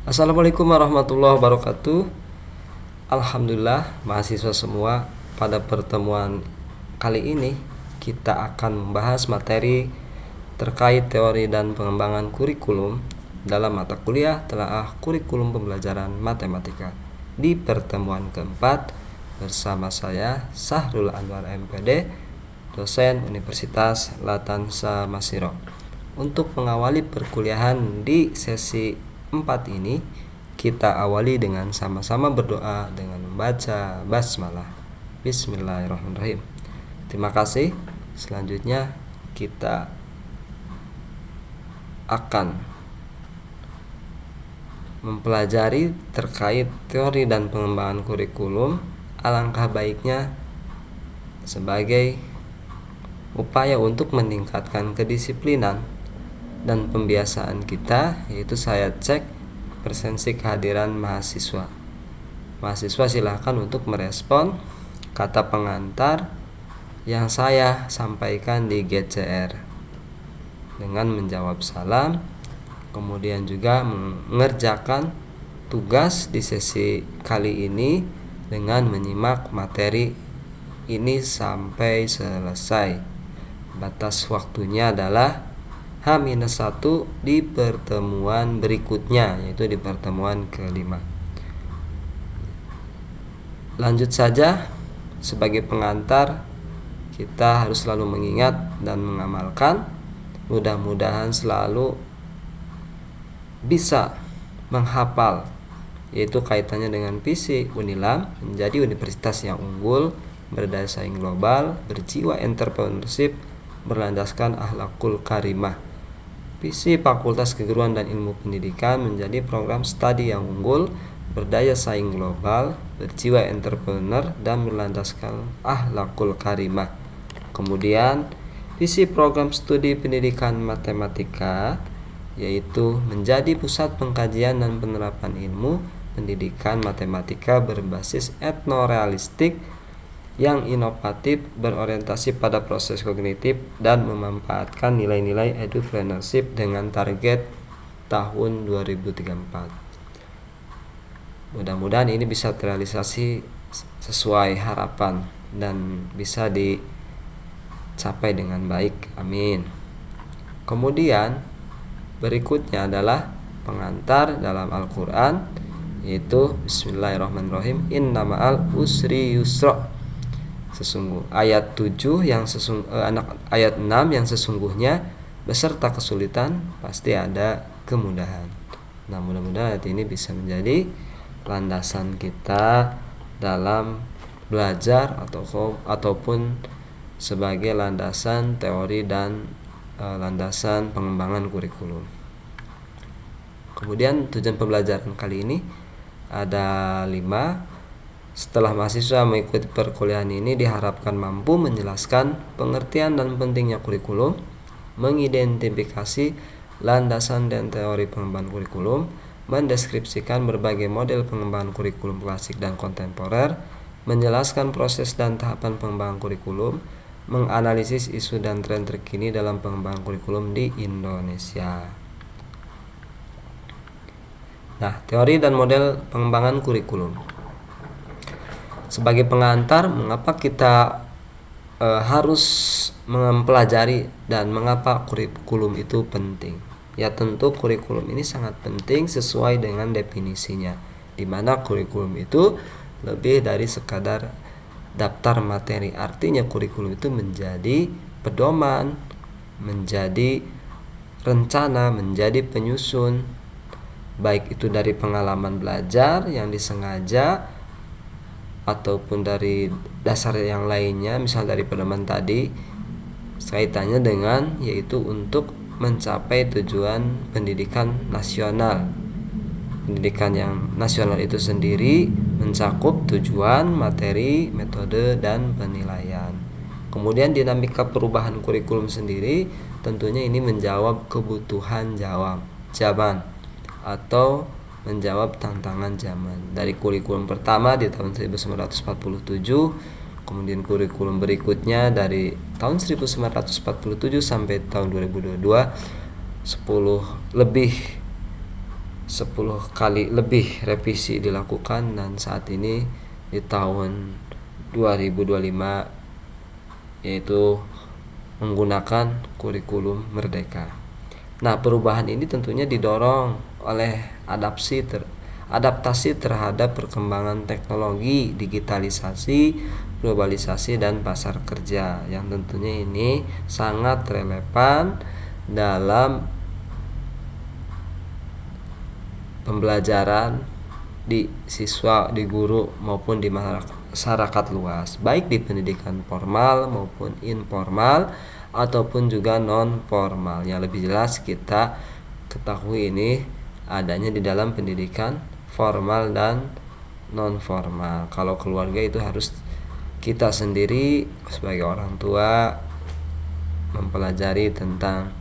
Assalamualaikum warahmatullahi wabarakatuh. Alhamdulillah mahasiswa semua, pada pertemuan kali ini kita akan membahas materi terkait teori dan pengembangan kurikulum dalam mata kuliah telaah kurikulum pembelajaran matematika. Di pertemuan keempat bersama saya Sahrul Anwar MPD, dosen Universitas Latansa Masiro. Untuk mengawali perkuliahan di sesi 4 ini, kita awali dengan sama-sama berdoa dengan membaca basmalah. Bismillahirrahmanirrahim. Terima kasih. Selanjutnya kita akan mempelajari terkait teori dan pengembangan kurikulum. Alangkah baiknya sebagai upaya untuk meningkatkan kedisiplinan dan pembiasaan kita, yaitu saya cek presensi kehadiran mahasiswa. Mahasiswa silakan untuk merespon kata pengantar yang saya sampaikan di GCR dengan menjawab salam, kemudian juga mengerjakan tugas di sesi kali ini dengan menyimak materi ini sampai selesai. Batas waktunya adalah H-1 di pertemuan berikutnya, yaitu di pertemuan kelima. Lanjut saja, sebagai pengantar kita harus selalu mengingat dan mengamalkan. Mudah-mudahan selalu bisa menghafal, yaitu kaitannya dengan visi Unilam menjadi universitas yang unggul, berdaya saing global, berjiwa entrepreneurship, berlandaskan akhlakul karimah. Visi Fakultas Keguruan dan Ilmu Pendidikan menjadi program studi yang unggul, berdaya saing global, berjiwa entrepreneur, dan berlandaskan akhlakul karimah. Kemudian visi program studi pendidikan matematika yaitu menjadi pusat pengkajian dan penerapan ilmu pendidikan matematika berbasis etnorealistik yang inovatif, berorientasi pada proses kognitif, dan memanfaatkan nilai-nilai edupreneurship dengan target tahun 2034. Mudah-mudahan ini bisa terrealisasi sesuai harapan dan bisa dicapai dengan baik. Amin. Kemudian berikutnya adalah pengantar dalam Al-Quran, yaitu Bismillahirrahmanirrahim, Inna ma'al usri yusra. Ayat 7 ayat 6 yang sesungguhnya beserta kesulitan pasti ada kemudahan. Nah, mudah-mudahan ayat ini bisa menjadi landasan kita dalam belajar ataupun sebagai landasan teori dan landasan pengembangan kurikulum. Kemudian tujuan pembelajaran kali ini ada 5. Setelah mahasiswa mengikuti perkuliahan ini diharapkan mampu menjelaskan pengertian dan pentingnya kurikulum, mengidentifikasi landasan dan teori pengembangan kurikulum, mendeskripsikan berbagai model pengembangan kurikulum klasik dan kontemporer, menjelaskan proses dan tahapan pengembangan kurikulum, menganalisis isu dan tren terkini dalam pengembangan kurikulum di Indonesia. Nah, teori dan model pengembangan kurikulum. Sebagai pengantar, mengapa kita harus mempelajari dan mengapa kurikulum itu penting? Ya, tentu kurikulum ini sangat penting sesuai dengan definisinya, di mana kurikulum itu lebih dari sekadar daftar materi. Artinya kurikulum itu menjadi pedoman, menjadi rencana, menjadi penyusun, baik itu dari pengalaman belajar yang disengaja ataupun dari dasar yang lainnya, misal dari pedoman tadi, kaitannya dengan yaitu untuk mencapai tujuan pendidikan nasional. Pendidikan yang nasional itu sendiri mencakup tujuan, materi, metode, dan penilaian. Kemudian dinamika perubahan kurikulum sendiri tentunya ini menjawab kebutuhan zaman atau menjawab tantangan zaman. Dari kurikulum pertama di tahun 1947, kemudian kurikulum berikutnya dari tahun 1947 sampai tahun 2022, 10 lebih 10 kali lebih revisi dilakukan, dan saat ini di tahun 2025 yaitu menggunakan kurikulum merdeka. Nah, perubahan ini tentunya didorong oleh adaptasi terhadap perkembangan teknologi, digitalisasi, globalisasi, dan pasar kerja, yang tentunya ini sangat relevan dalam pembelajaran di siswa, di guru, maupun di masyarakat luas, baik di pendidikan formal maupun informal ataupun juga non formal. Yang lebih jelas kita ketahui ini adanya di dalam pendidikan formal dan non formal. Kalau keluarga itu harus kita sendiri sebagai orang tua mempelajari tentang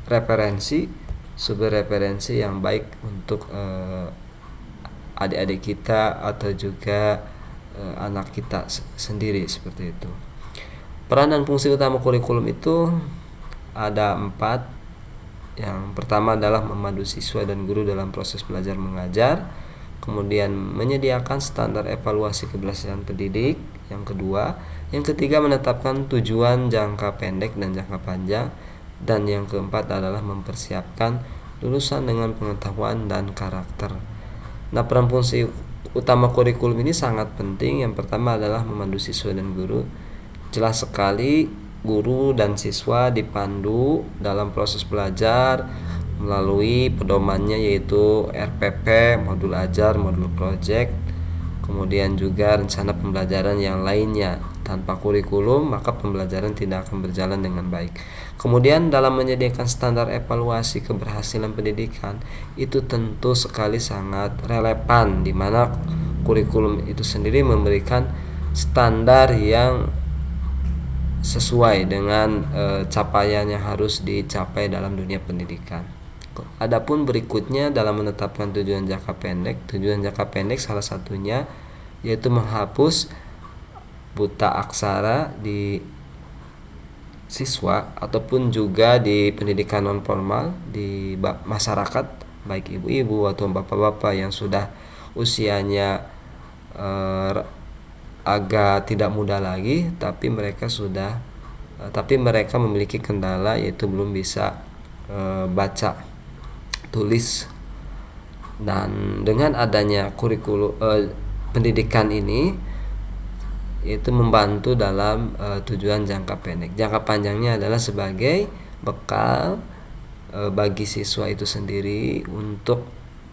referensi, sumber referensi yang baik untuk adik-adik kita atau juga anak kita sendiri, seperti itu. Peran dan fungsi utama kurikulum itu ada 4. Yang pertama adalah memandu siswa dan guru dalam proses belajar mengajar, kemudian menyediakan standar evaluasi keberhasilan pendidik. Yang kedua, yang ketiga menetapkan tujuan jangka pendek dan jangka panjang, dan yang keempat adalah mempersiapkan lulusan dengan pengetahuan dan karakter. Nah, peran fungsi utama kurikulum ini sangat penting. Yang pertama adalah memandu siswa dan guru. Jelas sekali guru dan siswa dipandu dalam proses belajar melalui pedomannya, yaitu RPP, modul ajar, modul project, kemudian juga rencana pembelajaran yang lainnya. Tanpa kurikulum maka pembelajaran tidak akan berjalan dengan baik. Kemudian dalam menyediakan standar evaluasi keberhasilan pendidikan, itu tentu sekali sangat relevan, di mana kurikulum itu sendiri memberikan standar yang sesuai dengan capaian yang harus dicapai dalam dunia pendidikan. Adapun berikutnya dalam menetapkan tujuan jangka pendek. Tujuan jangka pendek salah satunya yaitu menghapus buta aksara di siswa ataupun juga di pendidikan non formal di masyarakat, baik ibu-ibu atau bapak-bapak yang sudah usianya agak tidak muda lagi, tapi mereka memiliki kendala, yaitu belum bisa baca tulis. Dan dengan adanya kurikulum pendidikan ini, itu membantu dalam tujuan jangka pendek. Jangka panjangnya adalah sebagai bekal bagi siswa itu sendiri untuk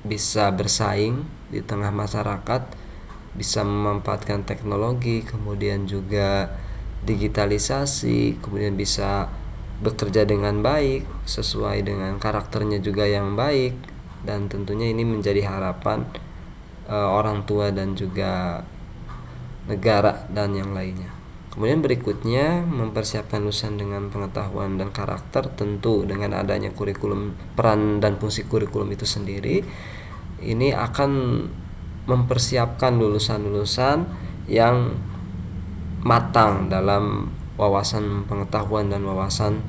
bisa bersaing di tengah masyarakat, bisa memanfaatkan teknologi, kemudian juga digitalisasi, kemudian bisa bekerja dengan baik sesuai dengan karakternya juga yang baik. Dan tentunya ini menjadi harapan orang tua dan juga negara dan yang lainnya. Kemudian berikutnya mempersiapkan lulusan dengan pengetahuan dan karakter. Tentu dengan adanya kurikulum, peran dan fungsi kurikulum itu sendiri ini akan mempersiapkan lulusan-lulusan yang matang dalam wawasan pengetahuan dan wawasan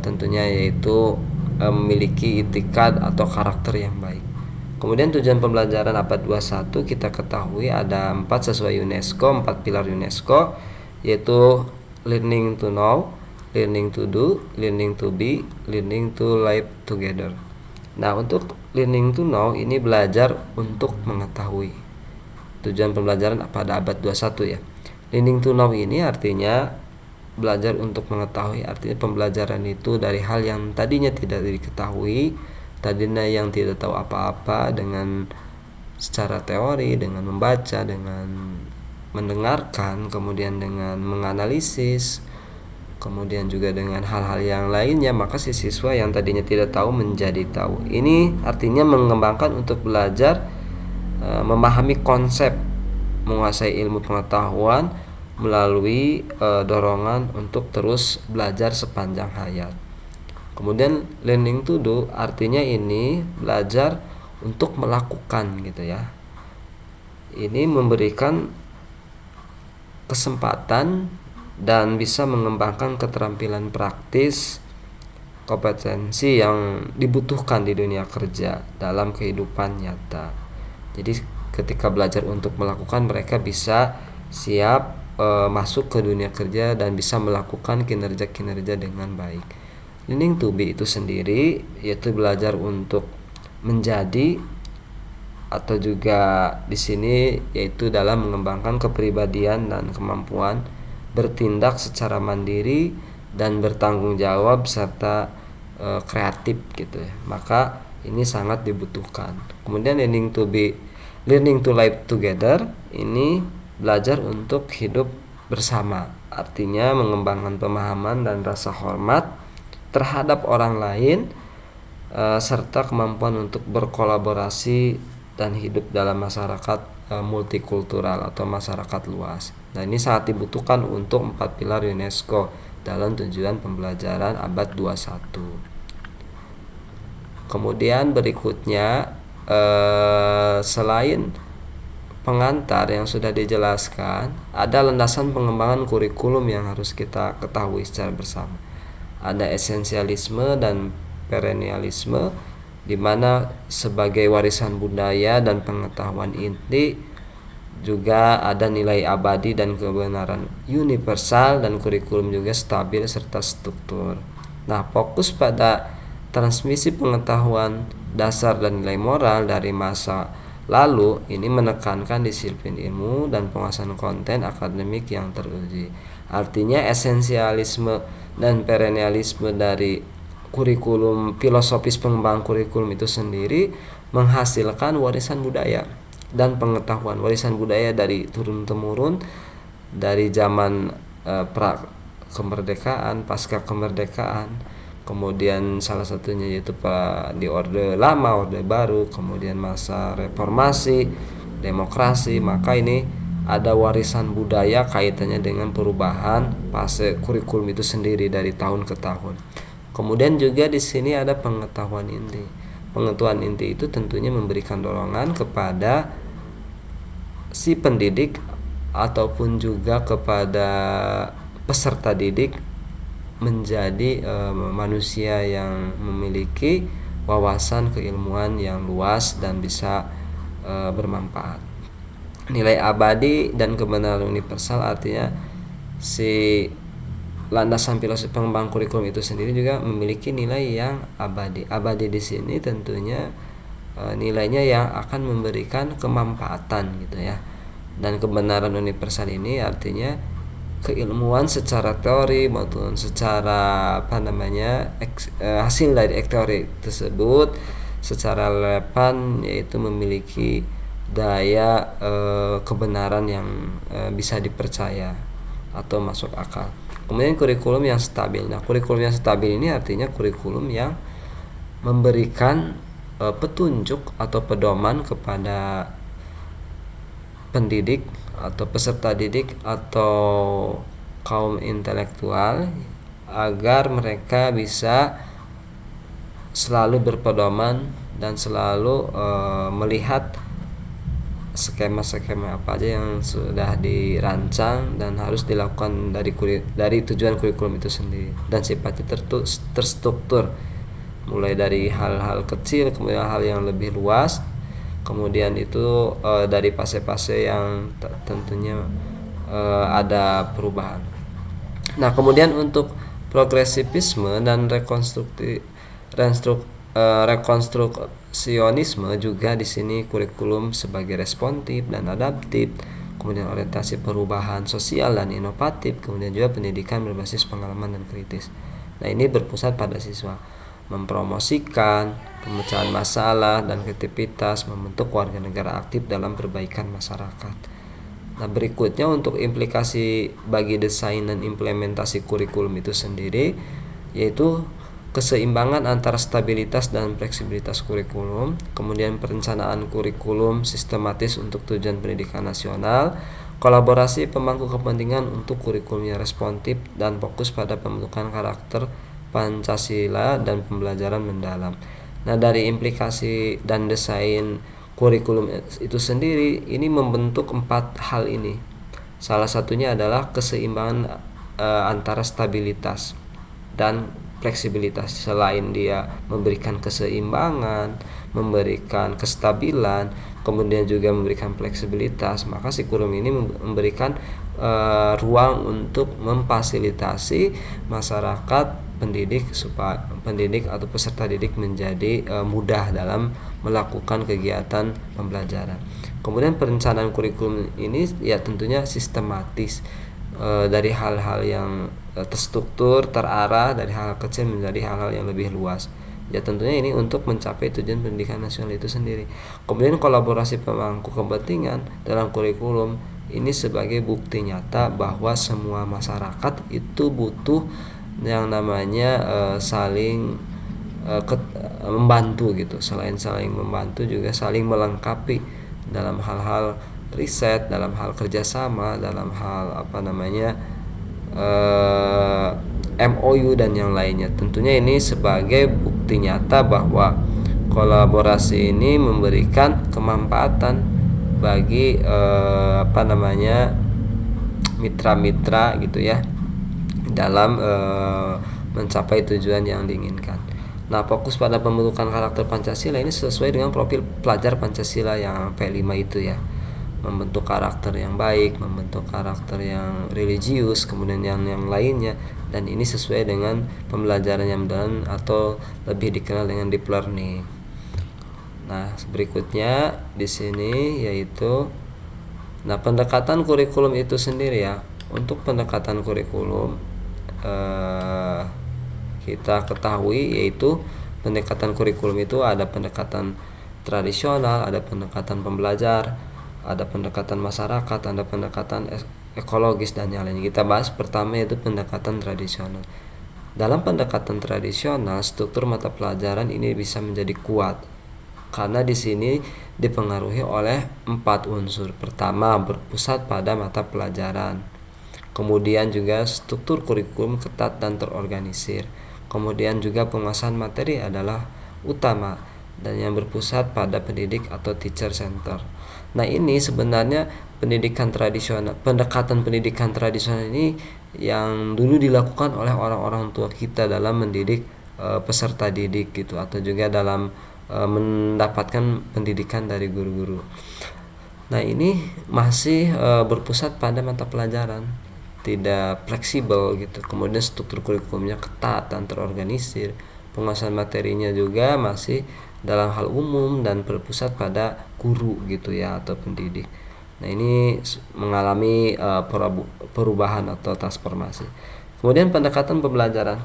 tentunya, yaitu memiliki itikad atau karakter yang baik. Kemudian tujuan pembelajaran abad 21 kita ketahui ada 4 sesuai UNESCO, 4 pilar UNESCO, yaitu learning to know, learning to do, learning to be, learning to live together. Nah, untuk learning to know ini belajar untuk mengetahui. Tujuan pembelajaran pada abad 21 ya. Learning to know ini artinya belajar untuk mengetahui, artinya pembelajaran itu dari hal yang tadinya tidak diketahui, tadinya yang tidak tahu apa-apa, dengan secara teori, dengan membaca, dengan mendengarkan, kemudian dengan menganalisis, kemudian juga dengan hal-hal yang lainnya, maka si siswa yang tadinya tidak tahu menjadi tahu. Ini artinya mengembangkan untuk belajar memahami konsep, menguasai ilmu pengetahuan melalui dorongan untuk terus belajar sepanjang hayat. Kemudian learning to do artinya ini belajar untuk melakukan gitu ya. Ini memberikan kesempatan dan bisa mengembangkan keterampilan praktis kompetensi yang dibutuhkan di dunia kerja dalam kehidupan nyata. Jadi ketika belajar untuk melakukan, mereka bisa siap masuk ke dunia kerja dan bisa melakukan kinerja-kinerja dengan baik. Learning to be itu sendiri yaitu belajar untuk menjadi, atau juga di sini yaitu dalam mengembangkan kepribadian dan kemampuan bertindak secara mandiri dan bertanggung jawab serta kreatif gitu ya. Maka ini sangat dibutuhkan. Kemudian learning to live together, ini belajar untuk hidup bersama. Artinya mengembangkan pemahaman dan rasa hormat terhadap orang lain serta kemampuan untuk berkolaborasi dan hidup dalam masyarakat multikultural atau masyarakat luas. Nah, ini sangat dibutuhkan untuk 4 pilar UNESCO dalam tujuan pembelajaran abad 21. Kemudian berikutnya, selain pengantar yang sudah dijelaskan, ada landasan pengembangan kurikulum yang harus kita ketahui secara bersama. Ada esensialisme dan perennialisme, di mana sebagai warisan budaya dan pengetahuan inti, juga ada nilai abadi dan kebenaran universal, dan kurikulum juga stabil serta struktur. Nah, fokus pada transmisi pengetahuan dasar dan nilai moral dari masa lalu ini menekankan disiplin ilmu dan penguasaan konten akademik yang teruji. Artinya esensialisme dan perennialisme dari kurikulum, filosofis pengembangan kurikulum itu sendiri menghasilkan warisan budaya dan pengetahuan. Warisan budaya dari turun-temurun dari zaman pra kemerdekaan, pasca kemerdekaan, kemudian salah satunya yaitu di Orde Lama, Orde Baru, kemudian masa reformasi, demokrasi. Maka ini ada warisan budaya kaitannya dengan perubahan fase kurikulum itu sendiri dari tahun ke tahun. Kemudian juga di sini ada pengetahuan inti. Pengetahuan inti itu tentunya memberikan dorongan kepada si pendidik ataupun juga kepada peserta didik menjadi manusia yang memiliki wawasan keilmuan yang luas dan bisa bermanfaat. Nilai abadi dan kebenaran universal, artinya si landasan filosofi pengembangan kurikulum itu sendiri juga memiliki nilai yang abadi. Abadi di sini tentunya nilainya yang akan memberikan kemanfaatan gitu ya. Dan kebenaran universal ini artinya keilmuan secara teori maupun secara hasil dari teori tersebut secara relevan, yaitu memiliki daya kebenaran yang bisa dipercaya atau masuk akal. Kemudian kurikulum yang stabil. Nah, kurikulum yang stabil ini artinya kurikulum yang memberikan petunjuk atau pedoman kepada pendidik atau peserta didik atau kaum intelektual agar mereka bisa selalu berpedoman dan selalu melihat skema-skema apa aja yang sudah dirancang dan harus dilakukan dari tujuan kurikulum itu sendiri, dan sifatnya terstruktur, mulai dari hal-hal kecil kemudian hal yang lebih luas, kemudian itu dari fase-fase yang tentunya ada perubahan. Nah, kemudian untuk progresivisme dan rekonstruksionisme juga di sini kurikulum sebagai responsif dan adaptif, kemudian orientasi perubahan sosial dan inovatif, kemudian juga pendidikan berbasis pengalaman dan kritis. Nah, ini berpusat pada siswa, mempromosikan pemecahan masalah dan kreativitas, membentuk warga negara aktif dalam perbaikan masyarakat. Nah, berikutnya untuk implikasi bagi desain dan implementasi kurikulum itu sendiri, yaitu keseimbangan antara stabilitas dan fleksibilitas kurikulum, kemudian perencanaan kurikulum sistematis untuk tujuan pendidikan nasional, kolaborasi pemangku kepentingan untuk kurikulum yang responsif dan fokus pada pembentukan karakter Pancasila dan pembelajaran mendalam. Nah, dari implikasi dan desain kurikulum itu sendiri ini membentuk 4 hal ini. Salah satunya adalah keseimbangan antara stabilitas dan fleksibilitas. Selain dia memberikan keseimbangan, memberikan kestabilan, kemudian juga memberikan fleksibilitas, maka si kurikulum ini memberikan ruang untuk memfasilitasi masyarakat pendidik atau peserta didik menjadi mudah dalam melakukan kegiatan pembelajaran. Kemudian perencanaan kurikulum ini ya tentunya sistematis, dari hal-hal yang terstruktur, terarah, dari hal kecil menjadi hal-hal yang lebih luas. Ya tentunya ini untuk mencapai tujuan pendidikan nasional itu sendiri. Kemudian kolaborasi pemangku kepentingan dalam kurikulum ini sebagai bukti nyata bahwa semua masyarakat itu butuh yang namanya saling membantu gitu. Selain saling membantu juga saling melengkapi dalam hal-hal riset, dalam hal kerjasama, dalam hal MOU dan yang lainnya. Tentunya ini sebagai bukti nyata bahwa kolaborasi ini memberikan kemanfaatan bagi mitra-mitra gitu ya dalam mencapai tujuan yang diinginkan. Nah, fokus pada pembentukan karakter Pancasila ini sesuai dengan profil pelajar Pancasila yang P5 itu ya. Membentuk karakter yang baik, membentuk karakter yang religius, kemudian yang lainnya, dan ini sesuai dengan pembelajaran yang benar atau lebih dikenal dengan deep learning. Nah, berikutnya di sini yaitu pendekatan kurikulum itu sendiri ya. Untuk pendekatan kurikulum kita ketahui yaitu pendekatan kurikulum itu ada pendekatan tradisional, ada pendekatan pembelajar, ada pendekatan masyarakat, ada pendekatan ekologis dan yang lainnya. Kita bahas pertama yaitu pendekatan tradisional. Dalam pendekatan tradisional, struktur mata pelajaran ini bisa menjadi kuat karena di sini dipengaruhi oleh 4 unsur. Pertama, berpusat pada mata pelajaran. Kemudian juga struktur kurikulum ketat dan terorganisir. Kemudian juga penguasaan materi adalah utama dan yang berpusat pada pendidik atau teacher center. Nah, ini sebenarnya pendekatan pendidikan tradisional ini yang dulu dilakukan oleh orang-orang tua kita dalam mendidik peserta didik gitu, atau juga dalam mendapatkan pendidikan dari guru-guru. Nah, ini masih berpusat pada mata pelajaran, tidak fleksibel gitu. Kemudian struktur kurikulumnya ketat dan terorganisir. Penguasaan materinya juga masih dalam hal umum dan berpusat pada guru gitu ya, atau pendidik. Nah, ini mengalami perubahan atau transformasi. Kemudian pendekatan pembelajaran.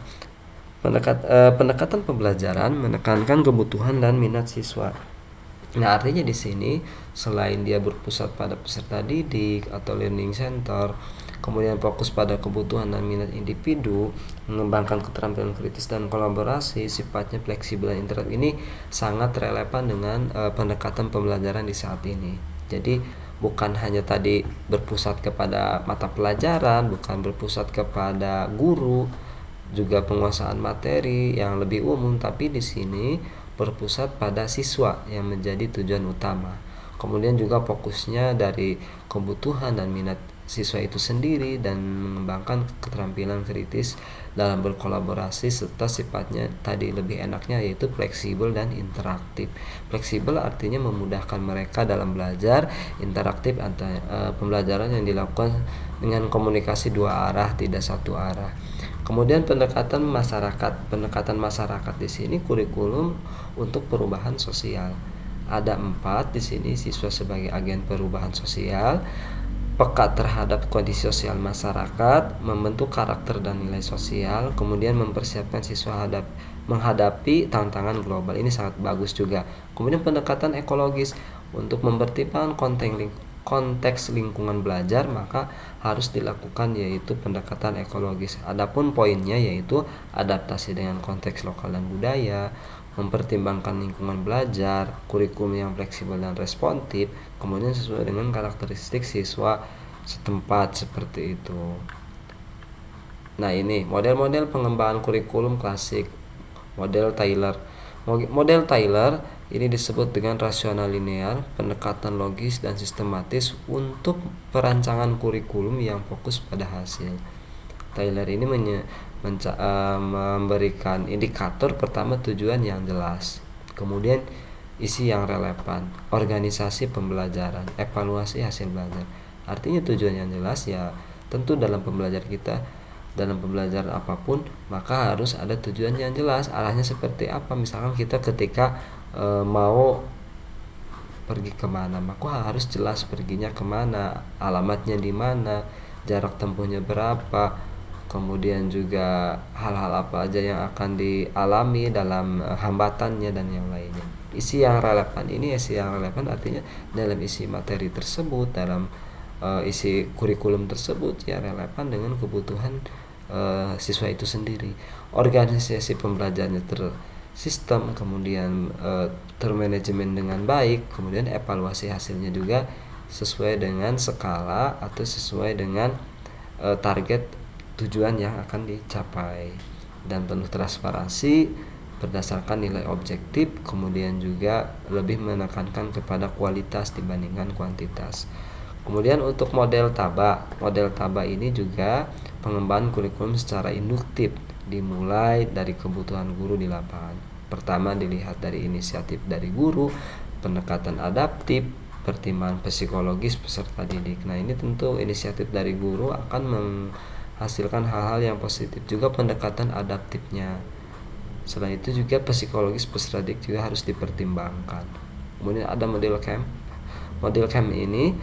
Pendekatan pembelajaran menekankan kebutuhan dan minat siswa. Nah, artinya di sini selain dia berpusat pada peserta didik atau learning center, kemudian fokus pada kebutuhan dan minat individu, mengembangkan keterampilan kritis dan kolaborasi, sifatnya fleksibel dan interaktif, ini sangat relevan dengan pendekatan pembelajaran di saat ini. Jadi bukan hanya tadi berpusat kepada mata pelajaran, bukan berpusat kepada guru, juga penguasaan materi yang lebih umum, tapi di sini berpusat pada siswa yang menjadi tujuan utama. Kemudian juga fokusnya dari kebutuhan dan minat siswa itu sendiri dan mengembangkan keterampilan kritis dalam berkolaborasi, serta sifatnya tadi lebih enaknya yaitu fleksibel dan interaktif. Fleksibel artinya memudahkan mereka dalam belajar, interaktif pembelajaran yang dilakukan dengan komunikasi 2 arah, tidak 1 arah. Kemudian pendekatan masyarakat di sini kurikulum untuk perubahan sosial. Ada 4 di sini. Siswa sebagai agen perubahan sosial, peka terhadap kondisi sosial masyarakat, membentuk karakter dan nilai sosial, kemudian mempersiapkan siswa menghadapi tantangan global. Ini sangat bagus juga. Kemudian pendekatan ekologis untuk mempertimbangkan konteks lingkungan belajar, maka harus dilakukan yaitu pendekatan ekologis. Adapun poinnya yaitu adaptasi dengan konteks lokal dan budaya, mempertimbangkan lingkungan belajar, kurikulum yang fleksibel dan responsif, kemudian sesuai dengan karakteristik siswa setempat, seperti itu. Nah, ini model-model pengembangan kurikulum klasik. Model Taylor ini disebut dengan rasional linear, pendekatan logis dan sistematis untuk perancangan kurikulum yang fokus pada hasil. Taylor ini memberikan indikator pertama tujuan yang jelas, kemudian isi yang relevan, organisasi pembelajaran, evaluasi hasil belajar. Artinya tujuan yang jelas ya tentu dalam pembelajaran kita, dalam pembelajaran apapun maka harus ada tujuan yang jelas, arahnya seperti apa. Misalkan kita ketika mau pergi kemana, maka harus jelas perginya kemana, alamatnya di mana, jarak tempuhnya berapa, kemudian juga hal-hal apa aja yang akan dialami dalam hambatannya dan yang lainnya. Isi yang relevan ini, isi yang relevan artinya dalam isi materi tersebut, dalam isi kurikulum tersebut ya relevan dengan kebutuhan siswa itu sendiri. Organisasi pembelajarannya tersistem, kemudian termanajemen dengan baik, kemudian evaluasi hasilnya juga sesuai dengan skala atau sesuai dengan target tujuan yang akan dicapai, dan penuh transparansi berdasarkan nilai objektif, kemudian juga lebih menekankan kepada kualitas dibandingkan kuantitas. Kemudian untuk model TABA ini juga pengembangan kurikulum secara induktif, dimulai dari kebutuhan guru di lapangan. Pertama dilihat dari inisiatif dari guru, pendekatan adaptif, pertimbangan psikologis peserta didik. Nah ini tentu inisiatif dari guru akan menghasilkan hal-hal yang positif, juga pendekatan adaptifnya. Selain itu juga psikologis peserta didik juga harus dipertimbangkan. Kemudian ada model camp. Model camp ini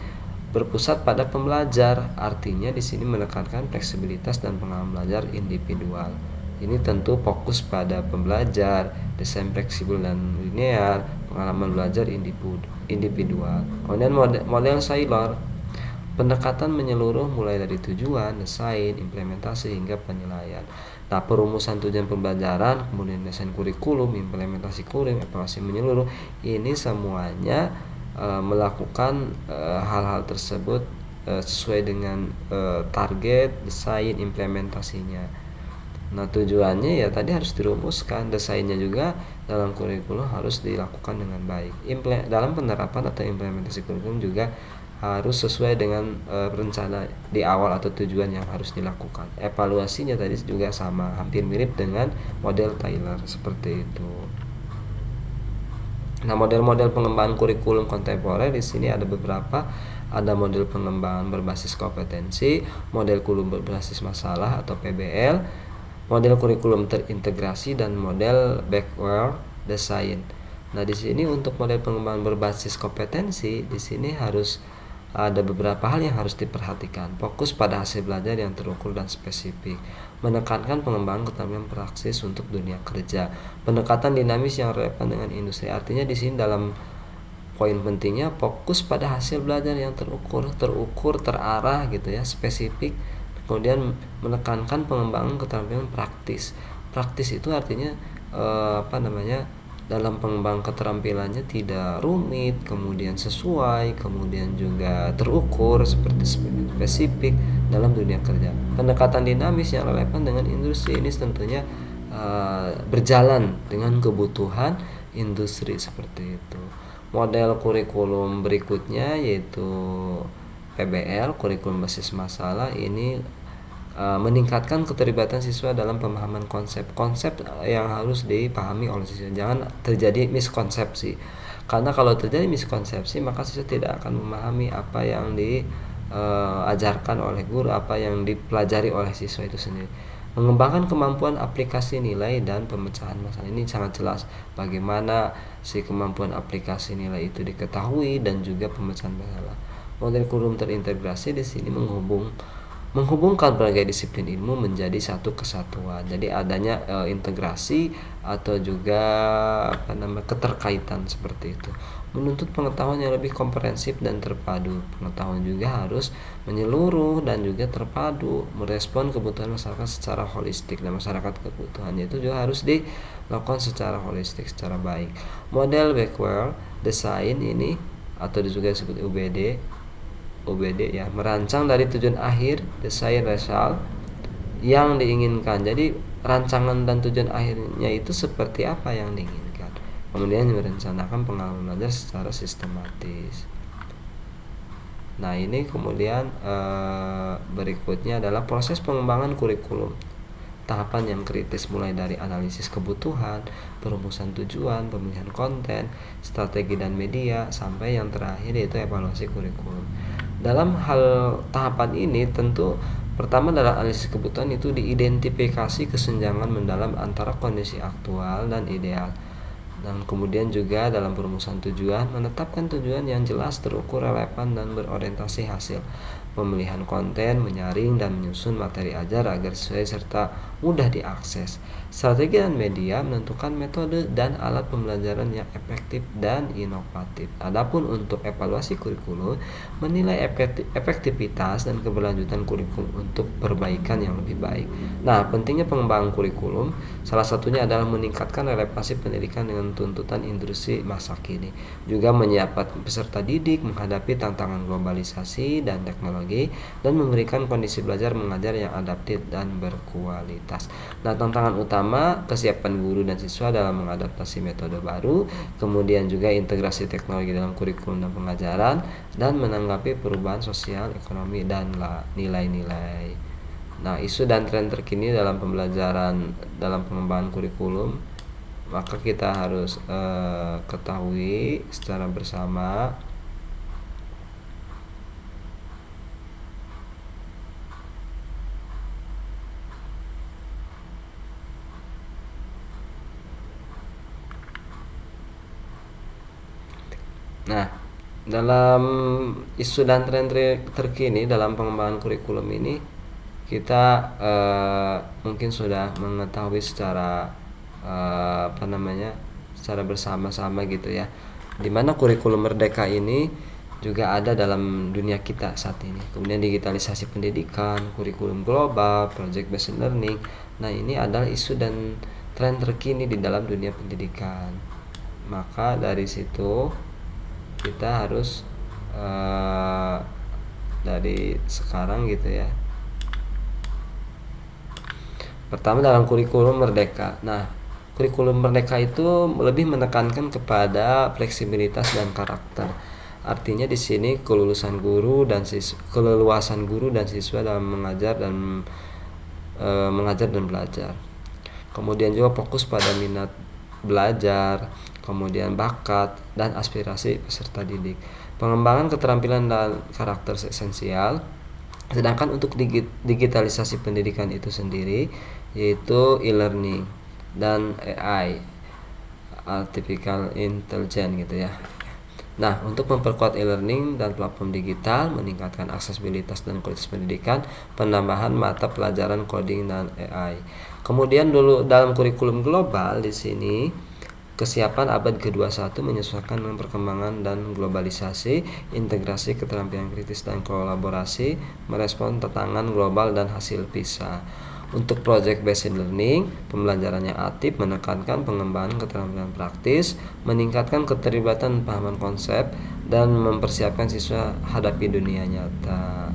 berpusat pada pembelajar, artinya di sini menekankan fleksibilitas dan pengalaman belajar individual. Ini tentu fokus pada pembelajar, desain fleksibel dan linear, pengalaman belajar individual. Kemudian model Saylor, pendekatan menyeluruh mulai dari tujuan, desain, implementasi hingga penilaian. Nah, perumusan tujuan pembelajaran, kemudian desain kurikulum, implementasi kurikulum, evaluasi menyeluruh, ini semuanya melakukan hal-hal tersebut sesuai dengan target, desain, implementasinya. Nah tujuannya ya tadi harus dirumuskan, desainnya juga dalam kurikulum harus dilakukan dengan baik. Dalam penerapan atau implementasi kurikulum juga harus sesuai dengan rencana di awal atau tujuan yang harus dilakukan. Evaluasinya tadi juga sama, hampir mirip dengan model Taylor seperti itu. Nah, model-model pengembangan kurikulum kontemporer di sini ada beberapa. Ada model pengembangan berbasis kompetensi, model kurikulum berbasis masalah atau PBL, model kurikulum terintegrasi, dan model backward design. Nah, di sini untuk model pengembangan berbasis kompetensi, di sini harus ada beberapa hal yang harus diperhatikan. Fokus pada hasil belajar yang terukur dan spesifik, menekankan pengembangan keterampilan praksis untuk dunia kerja, pendekatan dinamis yang relevan dengan industri. Artinya di sini dalam poin pentingnya fokus pada hasil belajar yang terukur, terarah gitu ya, spesifik. Kemudian menekankan pengembangan keterampilan praktis. Praktis itu artinya dalam pengembangan keterampilannya tidak rumit, kemudian sesuai, kemudian juga terukur seperti spesifik dalam dunia kerja. Pendekatan dinamis yang relevan dengan industri ini tentunya berjalan dengan kebutuhan industri seperti itu. Model kurikulum berikutnya yaitu PBL, kurikulum basis masalah. Ini meningkatkan keterlibatan siswa dalam pemahaman konsep yang harus dipahami oleh siswa. Jangan terjadi miskonsepsi, karena kalau terjadi miskonsepsi maka siswa tidak akan memahami apa yang diajarkan oleh guru, apa yang dipelajari oleh siswa itu sendiri. Mengembangkan kemampuan aplikasi nilai dan pemecahan masalah, ini sangat jelas bagaimana si kemampuan aplikasi nilai itu diketahui dan juga pemecahan masalah. Model kurikulum terintegrasi di sini menghubungkan berbagai disiplin ilmu menjadi satu kesatuan. Jadi adanya integrasi atau juga keterkaitan seperti itu. Menuntut pengetahuan yang lebih komprehensif dan terpadu. Pengetahuan juga harus menyeluruh dan juga terpadu, merespon kebutuhan masyarakat secara holistik, dan masyarakat kebutuhannya itu juga harus dilakukan secara holistik, secara baik. Model backward design ini atau juga disebut UBD ya, merancang dari tujuan akhir, desain result yang diinginkan. Jadi rancangan dan tujuan akhirnya itu seperti apa yang diinginkan, kemudian merencanakan pengalaman belajar secara sistematis. Nah, ini kemudian berikutnya adalah proses pengembangan kurikulum. Tahapan yang kritis mulai dari analisis kebutuhan, perumusan tujuan, pemilihan konten, strategi dan media, sampai yang terakhir yaitu evaluasi kurikulum. Dalam hal tahapan ini tentu pertama adalah analisis kebutuhan, itu diidentifikasi kesenjangan mendalam antara kondisi aktual dan ideal. Dan kemudian juga dalam perumusan tujuan, menetapkan tujuan yang jelas, terukur, relevan, dan berorientasi hasil. Pemilihan konten, menyaring dan menyusun materi ajar agar sesuai serta mudah diakses. Strategi dan media, menentukan metode dan alat pembelajaran yang efektif dan inovatif. Adapun untuk evaluasi kurikulum, menilai efektivitas dan keberlanjutan kurikulum untuk perbaikan yang lebih baik. Nah, pentingnya pengembangan kurikulum salah satunya adalah meningkatkan relevansi pendidikan dengan tuntutan industri masa kini, juga menyiapkan peserta didik menghadapi tantangan globalisasi dan teknologi, dan memberikan kondisi belajar mengajar yang adaptif dan berkualitas. Nah, tantangan utama kesiapan guru dan siswa dalam mengadaptasi metode baru, kemudian juga integrasi teknologi dalam kurikulum dan pengajaran, dan menanggapi perubahan sosial, ekonomi, dan nilai-nilai. Nah, isu dan tren terkini dalam pembelajaran dalam pengembangan kurikulum, maka kita harus ketahui secara bersama. Nah, dalam isu dan tren terkini dalam pengembangan kurikulum ini, kita mungkin sudah mengetahui secara secara bersama-sama gitu ya, dimana kurikulum merdeka ini juga ada dalam dunia kita saat ini. Kemudian digitalisasi pendidikan, kurikulum global, project based learning. Nah, ini adalah isu dan tren terkini di dalam dunia pendidikan. Maka dari situ kita harus dari sekarang gitu ya. Pertama, dalam kurikulum merdeka. Nah, kurikulum merdeka itu lebih menekankan kepada fleksibilitas dan karakter. Artinya di sini keleluasan guru dan siswa dalam mengajar dan belajar. Kemudian juga fokus pada minat belajar, kemudian bakat dan aspirasi peserta didik. Pengembangan keterampilan dan karakter esensial. Sedangkan untuk digitalisasi pendidikan itu sendiri, yaitu e-learning dan AI, artificial intelligence gitu ya. Nah, untuk memperkuat e-learning dan platform digital, meningkatkan aksesibilitas dan kualitas pendidikan, penambahan mata pelajaran coding dan AI. Kemudian dulu dalam kurikulum global di sini, kesiapan abad ke-21 menyesuaikan dengan perkembangan dan globalisasi, integrasi keterampilan kritis dan kolaborasi, merespon tantangan global dan hasil PISA. Untuk project based learning, pembelajaran yang aktif menekankan pengembangan keterampilan praktis, meningkatkan keterlibatan pemahaman konsep, dan mempersiapkan siswa hadapi dunia nyata.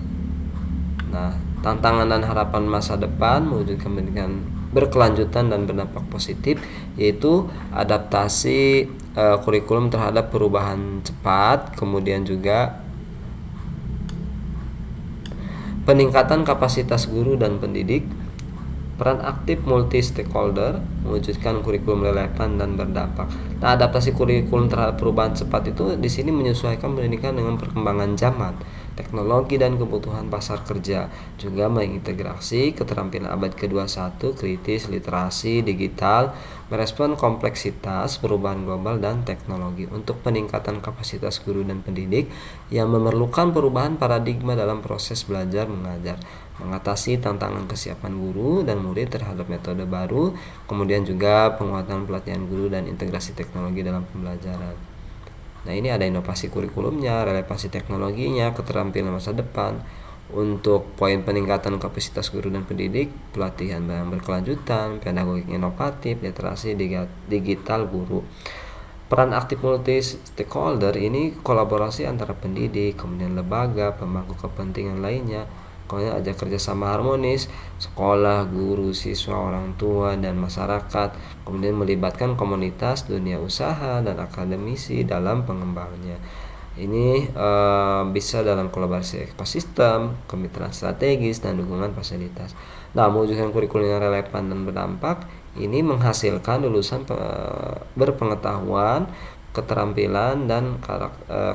Nah, tantangan dan harapan masa depan mewujudkan pendidikan berkelanjutan dan berdampak positif, yaitu adaptasi kurikulum terhadap perubahan cepat, kemudian juga peningkatan kapasitas guru dan pendidik, peran aktif multi stakeholder, mewujudkan kurikulum relevan dan berdampak. Nah, adaptasi kurikulum terhadap perubahan cepat itu di sini menyesuaikan pendidikan dengan perkembangan zaman, teknologi dan kebutuhan pasar kerja, juga mengintegrasi keterampilan abad ke-21, kritis, literasi, digital, merespon kompleksitas perubahan global dan teknologi. Untuk peningkatan kapasitas guru dan pendidik yang memerlukan perubahan paradigma dalam proses belajar mengajar, mengatasi tantangan kesiapan guru dan murid terhadap metode baru, kemudian juga penguatan pelatihan guru dan integrasi teknologi dalam pembelajaran. Nah, ini ada inovasi kurikulumnya, relevansi teknologinya, keterampilan masa depan. Untuk poin peningkatan kapasitas guru dan pendidik, pelatihan yang berkelanjutan, pedagogik inovatif, literasi digital guru. Peran aktif multi stakeholder ini kolaborasi antara pendidik, kemudian lembaga, pemangku kepentingan lainnya. Kemudian ada kerjasama harmonis sekolah, guru, siswa, orang tua, dan masyarakat. Kemudian melibatkan komunitas, dunia usaha, dan akademisi dalam pengembangannya. Ini bisa dalam kolaborasi ekosistem, kemitraan strategis, dan dukungan fasilitas. Nah, mewujudkan kurikulum yang relevan dan berdampak, ini menghasilkan lulusan berpengetahuan, keterampilan, dan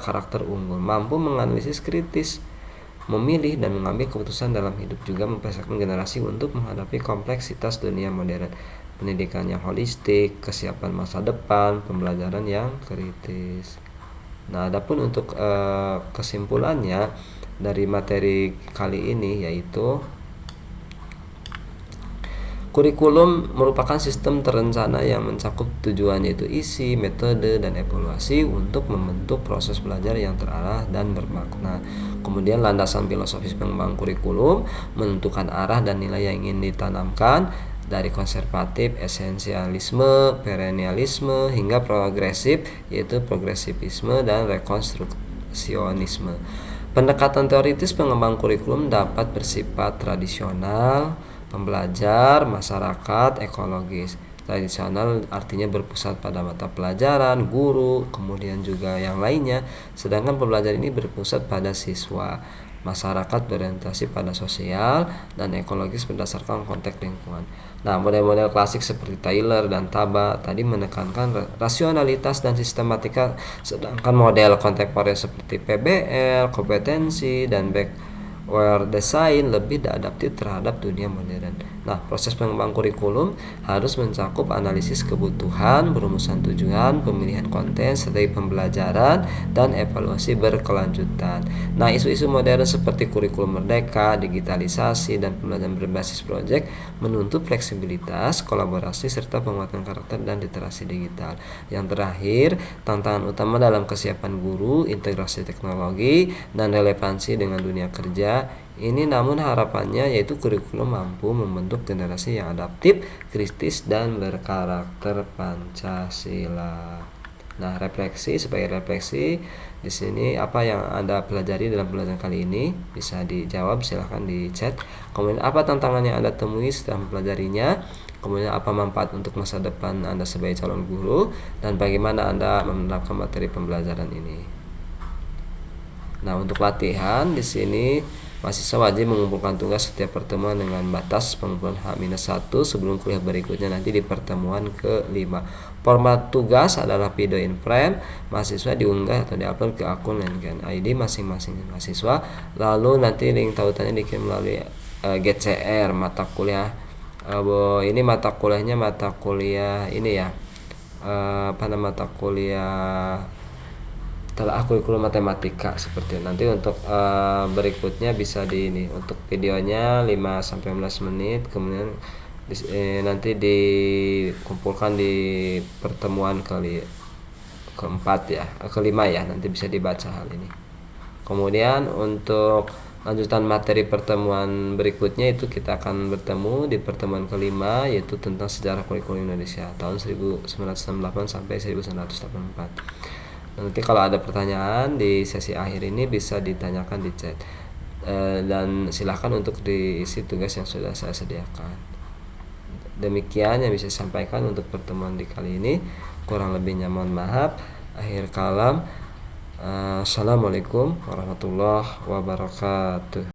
karakter unggul, mampu menganalisis kritis, memilih dan mengambil keputusan dalam hidup, juga mempersiapkan generasi untuk menghadapi kompleksitas dunia modern. Pendidikan yang holistik, kesiapan masa depan, pembelajaran yang kritis. Nah, adapun untuk kesimpulannya dari materi kali ini yaitu kurikulum merupakan sistem terencana yang mencakup tujuan, yaitu isi, metode, dan evaluasi untuk membentuk proses belajar yang terarah dan bermakna. Kemudian landasan filosofis pengembangan kurikulum menentukan arah dan nilai yang ingin ditanamkan, dari konservatif, esensialisme, perennialisme, hingga progresif, yaitu progresivisme dan rekonstruksionisme. Pendekatan teoritis pengembang kurikulum dapat bersifat tradisional, pembelajar, masyarakat, ekologis. Tradisional artinya berpusat pada mata pelajaran, guru, kemudian juga yang lainnya. Sedangkan pembelajaran ini berpusat pada siswa. Masyarakat berorientasi pada sosial, dan ekologis berdasarkan konteks lingkungan. Nah, model-model klasik seperti Taylor dan Taba tadi menekankan rasionalitas dan sistematika, sedangkan model kontemporer seperti PBL, kompetensi, dan backward design lebih adaptif terhadap dunia modern. Nah, proses pengembangan kurikulum harus mencakup analisis kebutuhan, perumusan tujuan, pemilihan konten, strategi pembelajaran, dan evaluasi berkelanjutan. Nah, isu-isu modern seperti kurikulum merdeka, digitalisasi, dan pembelajaran berbasis proyek menuntut fleksibilitas, kolaborasi, serta penguatan karakter dan literasi digital. Yang terakhir, tantangan utama dalam kesiapan guru, integrasi teknologi, dan relevansi dengan dunia kerja. Ini namun harapannya yaitu kurikulum mampu membentuk generasi yang adaptif, kritis, dan berkarakter Pancasila. Nah, sebagai refleksi di sini apa yang Anda pelajari dalam pelajaran kali ini bisa dijawab, silahkan di chat. Kemudian apa tantangan yang Anda temui setelah mempelajarinya? Kemudian apa manfaat untuk masa depan Anda sebagai calon guru, dan bagaimana Anda menerapkan materi pembelajaran ini? Nah, untuk latihan di sini mahasiswa wajib mengumpulkan tugas setiap pertemuan dengan batas pengumpulan H-1 sebelum kuliah berikutnya nanti di pertemuan ke-5. Format tugas adalah video in frame. Mahasiswa diunggah atau diupload ke akun LinkedIn ID masing-masing mahasiswa. Lalu nanti link tautannya dikirim melalui GCR mata kuliah. Ini mata kuliahnya mata kuliah ini ya. Pada mata kuliah telah kurikulum matematika seperti itu. Nanti untuk berikutnya bisa di ini untuk videonya 5-15 menit, kemudian nanti dikumpulkan di pertemuan keempat ya, kelima ya, nanti bisa dibaca hal ini. Kemudian untuk lanjutan materi pertemuan berikutnya itu kita akan bertemu di pertemuan kelima, yaitu tentang sejarah kurikulum Indonesia tahun 1968 sampai 1984. Nanti kalau ada pertanyaan di sesi akhir ini bisa ditanyakan di chat, dan silahkan untuk diisi tugas yang sudah saya sediakan. Demikian yang bisa saya sampaikan untuk pertemuan di kali ini. Kurang lebihnya mohon maaf. Akhir kalam, assalamualaikum warahmatullahi wabarakatuh.